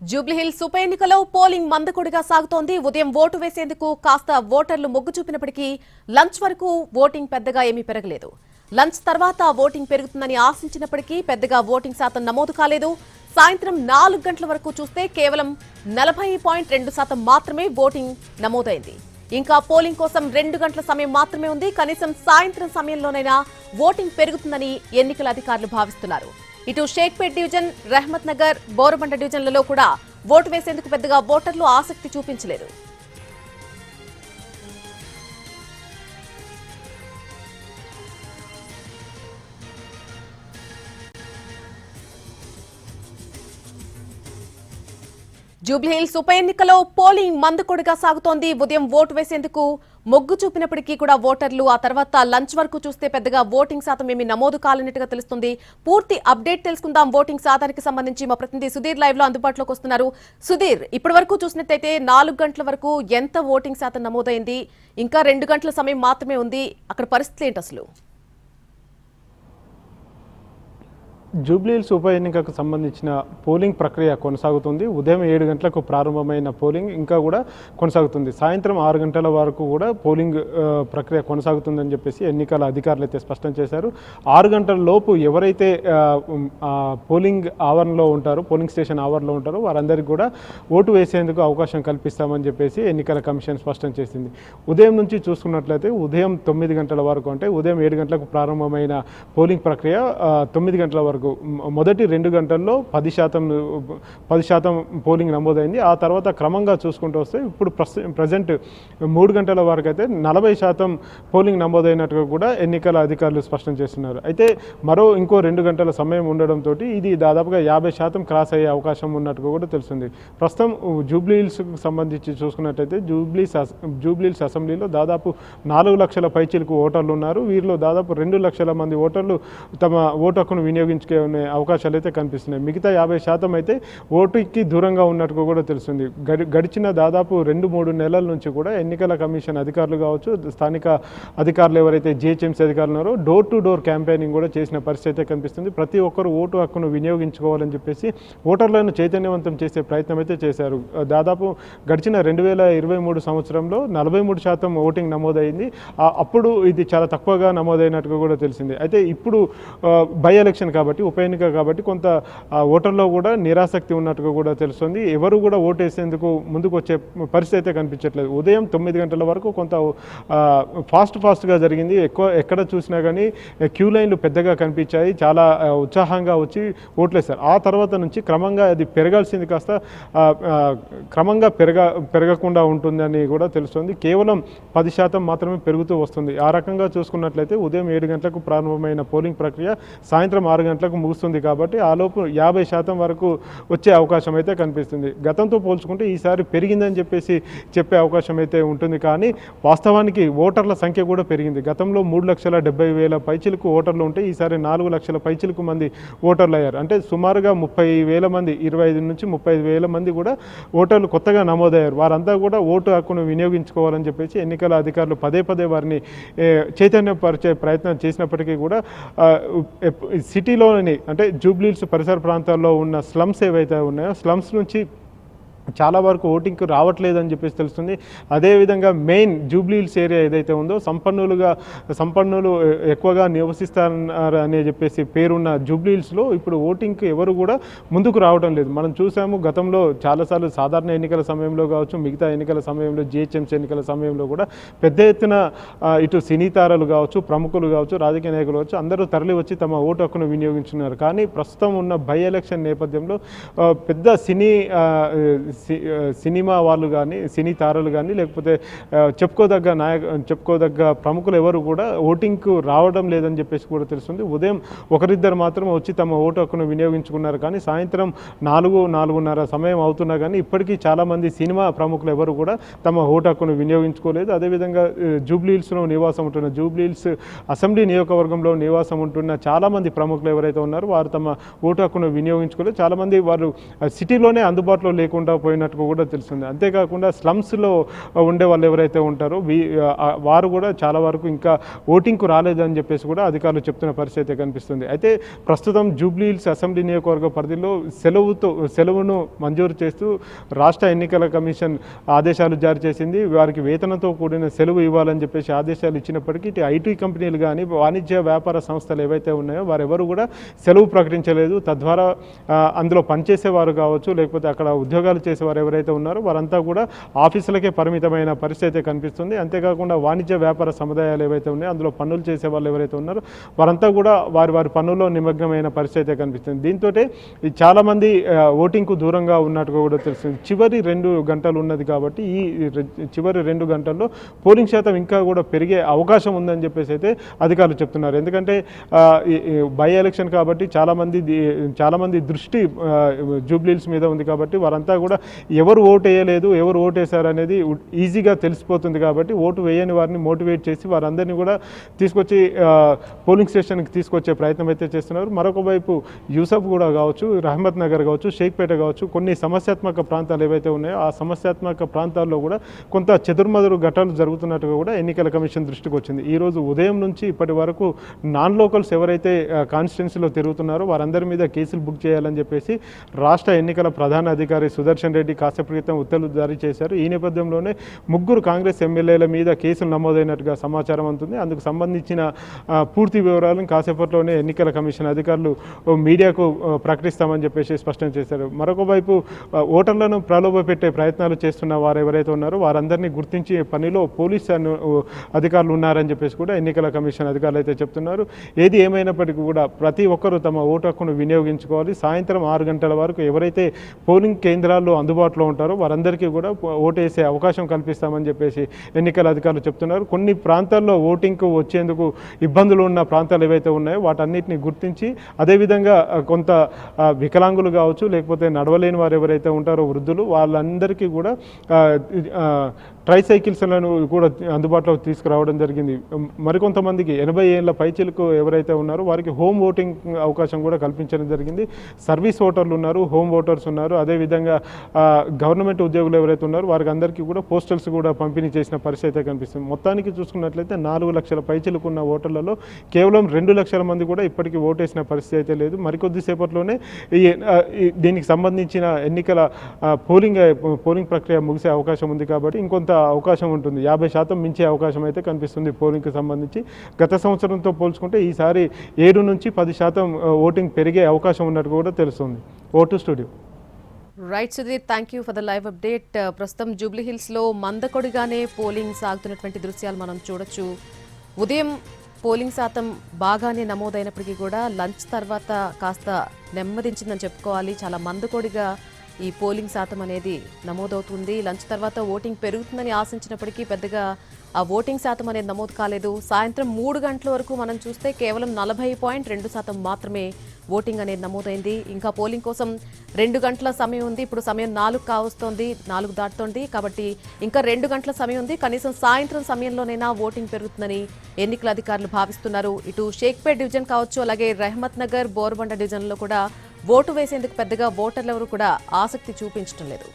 జూబ్లీహిల్స్ ఉప ఎన్నికలో పోలింగ్ మందకొడిగా సాగుతోంది. ఉదయం ఓటు వేసేందుకు కాస్త ఓటర్లు మొగ్గు చూపినప్పటికీ లంచ్ వరకు ఓటింగ్ పెద్దగా ఏమీ పెరగలేదు. లంచ్ తర్వాత ఓటింగ్ పెరుగుతుందని ఆశించినప్పటికీ పెద్దగా ఓటింగ్ శాతం నమోదు కాలేదు. సాయంత్రం 4 గంటల వరకు చూస్తే కేవలం 40.2% మాత్రమే ఓటింగ్ నమోదైంది. ఇంకా పోలింగ్ కోసం 2 గంటల సమయం మాత్రమే ఉంది. కనీసం సాయంత్రం సమయంలోనైనా ఓటింగ్ పెరుగుతుందని ఎన్నికల అధికారులు భావిస్తున్నారు. ఇటు షేక్పేట్ డివిజన్, రహమత్ నగర్, బోరబండ డివిజన్లలో కూడా ఓటు వేసేందుకు పెద్దగా ఓటర్లు ఆసక్తి చూపించలేదు. జూబ్లీహిల్స్ ఉప ఎన్నికలో పోలింగ్ మందకొడిగా సాగుతోంది. ఉదయం ఓటు వేసేందుకు మొగ్గు చూపినప్పటికీ కూడా ఓటర్లు ఆ తర్వాత లంచ్ వరకు చూస్తే పెద్దగా ఓటింగ్ శాతం ఏమీ నమోదు కాలన్నట్టుగా తెలుస్తుంది. పూర్తి అప్డేట్ తెలుసుకుందాం. ఓటింగ్ శాతానికి సంబంధించి మా ప్రతినిధి సుధీర్ లైవ్ లో అందుబాటులోకి వస్తున్నారు. సుధీర్, ఇప్పటి వరకు చూసినట్టయితే 4 గంటల వరకు ఎంత ఓటింగ్ శాతం నమోదైంది? ఇంకా 2 గంటల సమయం మాత్రమే ఉంది. అక్కడ పరిస్థితి ఏంటి అసలు? జూబ్లీహిల్స్ ఉప ఎన్నికకు సంబంధించిన పోలింగ్ ప్రక్రియ కొనసాగుతుంది. ఉదయం 7 గంటలకు ప్రారంభమైన పోలింగ్ ఇంకా కూడా కొనసాగుతుంది. సాయంత్రం 6 గంటల వరకు కూడా పోలింగ్ ప్రక్రియ కొనసాగుతుందని చెప్పేసి ఎన్నికల అధికారులు అయితే స్పష్టం చేశారు. 6 గంటల లోపు ఎవరైతే పోలింగ్ ఆవరణలో ఉంటారో, పోలింగ్ స్టేషన్ ఆవరణలో ఉంటారో వారందరికీ కూడా ఓటు వేసేందుకు అవకాశం కల్పిస్తామని చెప్పేసి ఎన్నికల కమిషన్ స్పష్టం చేసింది. ఉదయం నుంచి చూసుకున్నట్లయితే ఉదయం 9 గంటల వరకు, అంటే ఉదయం 7 గంటలకు ప్రారంభమైన పోలింగ్ ప్రక్రియ 9 గంటల వరకు మొదటి 2 గంటల్లో 10% పోలింగ్ నమోదైంది. ఆ తర్వాత క్రమంగా చూసుకుంటూ వస్తే ఇప్పుడు ప్రజెంట్ 3 గంటల వరకు అయితే 40% పోలింగ్ నమోదైనట్టుగా కూడా ఎన్నికల అధికారులు స్పష్టం చేస్తున్నారు. అయితే ఇంకో 2 గంటల సమయం ఉండడంతో ఇది దాదాపుగా 50% క్రాస్ అయ్యే అవకాశం ఉన్నట్టుగా కూడా తెలుస్తుంది. ప్రస్తుతం జూబ్లీహిల్స్కి సంబంధించి చూసుకున్నట్టయితే జూబ్లీహిల్స్ అసెంబ్లీలో దాదాపు 4 లక్షల పైచిలకు ఓటర్లు ఉన్నారు. వీరిలో దాదాపు 2 లక్షల మంది ఓటర్లు తమ ఓటు హక్కును వినియోగించుకునే అవకాశాలు అయితే కనిపిస్తున్నాయి. మిగతా 50% అయితే ఓటుకి దూరంగా ఉన్నట్టుగా కూడా తెలుస్తుంది. గడిచిన దాదాపు 2-3 నెలల నుంచి కూడా ఎన్నికల కమిషన్ అధికారులు కావచ్చు, స్థానిక అధికారులు ఎవరైతే జిహెచ్ఎంసీ అధికారులు ఉన్నారో డోర్ టు డోర్ క్యాంపెయినింగ్ కూడా చేసిన పరిస్థితి అయితే కనిపిస్తుంది. ప్రతి ఒక్కరు ఓటు హక్కును వినియోగించుకోవాలని చెప్పేసి ఓటర్లను చైతన్యవంతం చేసే ప్రయత్నం అయితే చేశారు. దాదాపు గడిచిన 2023 సంవత్సరంలో 43% ఓటింగ్ నమోదైంది. అప్పుడు ఇది చాలా తక్కువగా నమోదైనట్టుగా కూడా తెలిసింది. అయితే ఇప్పుడు బై ఎలక్షన్ కాబట్టి, ఉప ఎన్నిక కాబట్టి కొంత ఓటర్లో కూడా నిరాసక్తి ఉన్నట్టుగా కూడా తెలుస్తుంది. ఎవరు కూడా ఓటు వేసేందుకు ముందుకు వచ్చే పరిస్థితి అయితే కనిపించట్లేదు. ఉదయం 9 గంటల వరకు కొంత ఫాస్ట్గా జరిగింది. ఎక్కడ చూసినా కానీ క్యూ లైన్లు పెద్దగా కనిపించాయి. చాలా ఉత్సాహంగా వచ్చి ఓట్లేస్తారు. ఆ తర్వాత నుంచి క్రమంగా అది పెరగాల్సింది కాస్త క్రమంగా పెరగకుండా ఉంటుందని కూడా తెలుస్తుంది. కేవలం 10% మాత్రమే పెరుగుతూ వస్తుంది. ఆ రకంగా చూసుకున్నట్లయితే ఉదయం 7 గంటలకు ప్రారంభమైన పోలింగ్ ప్రక్రియ సాయంత్రం 6 గంటలకు ముగుస్తుంది కాబట్టి ఆలోపు 50% వరకు వచ్చే అవకాశం అయితే కనిపిస్తుంది. గతంతో పోల్చుకుంటే ఈసారి పెరిగిందని చెప్పే అవకాశం అయితే ఉంటుంది. కానీ వాస్తవానికి ఓటర్ల సంఖ్య కూడా పెరిగింది. గతంలో 3,70,000 పైచిలకు ఓటర్లు ఉంటే ఈసారి 4 లక్షల పైచిలకు మంది ఓటర్లు అయ్యారు. అంటే సుమారుగా 30,000 మంది, 25 నుంచి 35,000 మంది కూడా ఓటర్లు కొత్తగా నమోదయ్యారు. వారంతా కూడా ఓటు హక్కును వినియోగించుకోవాలని చెప్పేసి ఎన్నికల అధికారులు పదే పదే చైతన్యపరిచే ప్రయత్నం చేసినప్పటికీ కూడా సిటీలోని, అంటే జూబ్లీహిల్స్ పరిసర ప్రాంతాల్లో ఉన్న స్లమ్స్ ఏవైతే ఉన్నాయో స్లమ్స్ నుంచి చాలా వరకు ఓటింగ్కి రావట్లేదని చెప్పేసి తెలుస్తుంది. అదేవిధంగా మెయిన్ జూబ్లీహిల్స్ ఏరియా ఏదైతే ఉందో సంపన్నులు ఎక్కువగా నివసిస్తారని చెప్పేసి పేరున్న జూబ్లీహిల్స్లో ఇప్పుడు ఓటింగ్కి ఎవరు కూడా ముందుకు రావడం లేదు. మనం చూసాము గతంలో చాలాసార్లు సాధారణ ఎన్నికల సమయంలో కావచ్చు, మిగతా ఎన్నికల సమయంలో, జిహెచ్ఎంసీ ఎన్నికల సమయంలో కూడా పెద్ద ఎత్తున ఇటు సినీ తారలు కావచ్చు, ప్రముఖులు కావచ్చు, రాజకీయ నాయకులు కావచ్చు అందరూ తరలి వచ్చి తమ ఓటు హక్కును వినియోగించుకున్నారు. కానీ ప్రస్తుతం ఉన్న బై ఎలక్షన్ నేపథ్యంలో పెద్ద సినిమా వాళ్ళు కానీ, సినీ తారలు కానీ, లేకపోతే చెప్పుకోదగ్గ ప్రముఖులు ఎవరు కూడా ఓటింగ్కు రావడం లేదని చెప్పేసి కూడా తెలుస్తుంది. ఉదయం 1-2 మాత్రం వచ్చి తమ ఓటు హక్కును వినియోగించుకున్నారు. కానీ సాయంత్రం 4-4:30 సమయం అవుతున్నా కానీ ఇప్పటికీ చాలామంది సినిమా ప్రముఖులు ఎవరు కూడా తమ ఓటు హక్కును వినియోగించుకోలేదు. అదేవిధంగా జూబ్లీహిల్స్లో నివాసం ఉంటున్న, జూబ్లీహిల్స్ అసెంబ్లీ నియోజకవర్గంలో నివాసం ఉంటున్న చాలామంది ప్రముఖులు ఎవరైతే ఉన్నారో వారు తమ ఓటు హక్కును వినియోగించుకోలేదు. చాలామంది వారు సిటీలోనే అందుబాటులో లేకుండా పోయినట్టు కూడా తెలుస్తుంది. అంతేకాకుండా స్లమ్స్లో ఉండే వాళ్ళు ఎవరైతే ఉంటారో వారు కూడా చాలా వరకు ఇంకా ఓటింగ్కు రాలేదని చెప్పేసి కూడా అధికారులు చెప్తున్న పరిస్థితి అయితే కనిపిస్తుంది. అయితే ప్రస్తుతం జూబ్లీహిల్స్ అసెంబ్లీ నియోజకవర్గ పరిధిలో సెలవును మంజూరు చేస్తూ రాష్ట్ర ఎన్నికల కమిషన్ ఆదేశాలు జారీ చేసింది. వారికి వేతనంతో కూడిన సెలవు ఇవ్వాలని చెప్పేసి ఆదేశాలు ఇచ్చినప్పటికీ ఇటు ఐటీ కంపెనీలు కానీ వాణిజ్య వ్యాపార సంస్థలు ఏవైతే ఉన్నాయో వారెవరు కూడా సెలవు ప్రకటించలేదు. తద్వారా అందులో పనిచేసేవారు కావచ్చు, లేకపోతే అక్కడ ఉద్యోగాలు చేసేవారు ఎవరైతే ఉన్నారో వారంతా కూడా ఆఫీసులకే పరిమితమైన పరిస్థితి కనిపిస్తుంది. అంతేకాకుండా వాణిజ్య వ్యాపార సముదాయాలు ఏవైతే ఉన్నాయో అందులో పనులు చేసే వాళ్ళు ఎవరైతే ఉన్నారో వారంతా కూడా వారి పనుల్లో నిమగ్నమైన పరిస్థితి కనిపిస్తుంది. దీంతో చాలామంది ఓటింగ్కు దూరంగా ఉన్నట్టుగా కూడా తెలుస్తుంది. చివరి 2 గంటలు ఉన్నది కాబట్టి ఈ చివరి 2 గంటల్లో పోలింగ్ శాతం ఇంకా కూడా పెరిగే అవకాశం ఉందని చెప్పేసి అయితే అధికారులు చెప్తున్నారు. ఎందుకంటే బై ఎలక్షన్ కాబట్టి చాలామంది దృష్టి జూబ్లీహిల్స్ మీద ఉంది కాబట్టి వారంతా కూడా ఎవరు ఓటు వేయలేదు, ఎవరు ఓటు వేశారు అనేది ఈజీగా తెలిసిపోతుంది. కాబట్టి ఓటు వేయని వారిని మోటివేట్ చేసి వారందరినీ కూడా తీసుకొచ్చి పోలింగ్ స్టేషన్కి తీసుకొచ్చే ప్రయత్నం అయితే చేస్తున్నారు. మరొక వైపు యూసఫ్ కూడా కావచ్చు, రహమత్ నగర్ కావచ్చు, షేక్పేట కావచ్చు, కొన్ని సమస్యాత్మక ప్రాంతాలు ఏవైతే ఉన్నాయో ఆ సమస్యాత్మక ప్రాంతాల్లో కూడా కొంత చెదురుమదురు ఘటనలు జరుగుతున్నట్టుగా కూడా ఎన్నికల కమిషన్ దృష్టికి వచ్చింది. ఈరోజు ఉదయం నుంచి ఇప్పటి వరకు నాన్ లోకల్స్ ఎవరైతే కాన్స్టిట్యున్సీలో తిరుగుతున్నారో వారందరి మీద కేసులు బుక్ చేయాలని చెప్పేసి రాష్ట్ర ఎన్నికల ప్రధాన అధికారి సుదర్శన్ రెడ్డి కాసేపు క్రితం ఉత్తర్వులు జారీ చేశారు. ఈ నేపథ్యంలోనే 3 కాంగ్రెస్ ఎమ్మెల్యేల మీద కేసులు నమోదైనట్టుగా సమాచారం ఉంటుంది. అందుకు సంబంధించిన పూర్తి వివరాలను కాసేపట్లోనే ఎన్నికల కమిషన్ అధికారులు మీడియాకు ప్రకటిస్తామని చెప్పేసి స్పష్టం చేశారు. మరొక వైపు ఓటర్లను ప్రలోభపెట్టే ప్రయత్నాలు చేస్తున్న వారు ఎవరైతే ఉన్నారో వారందరినీ గుర్తించి పనిలో పోలీస్ అధికారులు ఉన్నారని చెప్పేసి కూడా ఎన్నికల కమిషన్ అధికారులు అయితే చెప్తున్నారు. ఏది ఏమైనప్పటికీ కూడా ప్రతి ఒక్కరూ తమ ఓటు హక్కును వినియోగించుకోవాలి. సాయంత్రం 6 గంటల వరకు ఎవరైతే పోలింగ్ కేంద్రాల్లో అందుబాటులో ఉంటారో వారందరికీ కూడా ఓటు వేసే అవకాశం కల్పిస్తామని చెప్పేసి ఎన్నికల అధికారులు చెప్తున్నారు. కొన్ని ప్రాంతాల్లో ఓటింగ్కు వచ్చేందుకు ఇబ్బందులు ఉన్న ప్రాంతాలు ఏవైతే ఉన్నాయో వాటన్నిటిని గుర్తించి అదేవిధంగా కొంత వికలాంగులు కావచ్చు, లేకపోతే నడవలేని వారు ఎవరైతే ఉంటారో వృద్ధులు, వాళ్ళందరికీ కూడా ట్రైసైకిల్స్లను కూడా అందుబాటులోకి తీసుకురావడం జరిగింది. మరికొంతమందికి 80 ఏళ్ల పైచిలకు ఎవరైతే ఉన్నారో వారికి హోమ్ ఓటింగ్ అవకాశం కూడా కల్పించడం జరిగింది. సర్వీస్ ఓటర్లు ఉన్నారు, హోమ్ ఓటర్స్ ఉన్నారు, అదేవిధంగా గవర్నమెంట్ ఉద్యోగులు ఎవరైతే ఉన్నారో వారికి అందరికీ కూడా పోస్టల్స్ కూడా పంపిణీ చేసిన పరిస్థితి అయితే కనిపిస్తుంది. మొత్తానికి చూసుకున్నట్లయితే 4 లక్షల పైచిలకు ఉన్న ఓటర్లలో కేవలం 2 లక్షల మంది కూడా ఇప్పటికీ ఓటేసిన పరిస్థితి అయితే లేదు. మరికొద్ది సేపట్లోనే దీనికి సంబంధించిన ఎన్నికల పోలింగ్ ప్రక్రియ ముగిసే అవకాశం ఉంది కాబట్టి ఇంకొంత అవకాశం ఉంటుంది. 50% మించే అవకాశం అయితే కనిపిస్తుంది పోలింగ్కి సంబంధించి. గత సంవత్సరంతో పోల్చుకుంటే ఈసారి 7 నుంచి 10% ఓటింగ్ పెరిగే అవకాశం ఉన్నట్టు కూడా తెలుస్తుంది. Vote studio. Right Sudheer, thank you for the live update. ప్రస్తుతం జూబ్లీహిల్స్లో మందకొడిగానే పోలింగ్ సాగుతున్నటువంటి దృశ్యాలు మనం చూడొచ్చు. ఉదయం పోలింగ్ శాతం బాగానే నమోదైనప్పటికీ కూడా లంచ్ తర్వాత కాస్త నెమ్మదించిందని చెప్పుకోవాలి. చాలా మందకొడిగా ఈ పోలింగ్ శాతం అనేది నమోదవుతుంది. లంచ్ తర్వాత ఓటింగ్ పెరుగుతుందని ఆశించినప్పటికీ పెద్దగా ఆ ఓటింగ్ శాతం అనేది నమోదు కాలేదు. సాయంత్రం 3 గంటల వరకు మనం చూస్తే కేవలం 40.2% మాత్రమే ఓటింగ్ అనేది నమోదైంది. ఇంకా పోలింగ్ కోసం 2 గంటల సమయం ఉంది. ఇప్పుడు సమయం 4 కావస్తోంది, 4 దాటుతోంది. కాబట్టి ఇంకా 2 గంటల సమయం ఉంది. కనీసం సాయంత్రం సమయంలోనైనా ఓటింగ్ పెరుగుతుందని ఎన్నికల అధికారులు భావిస్తున్నారు. ఇటు షేక్పేట్ డివిజన్ కావచ్చు, అలాగే రహమత్ నగర్, బోర్బండ డివిజన్లో కూడా ఓటు వేసేందుకు పెద్దగా ఓటర్లు ఎవరు కూడా ఆసక్తి చూపించడం లేదు.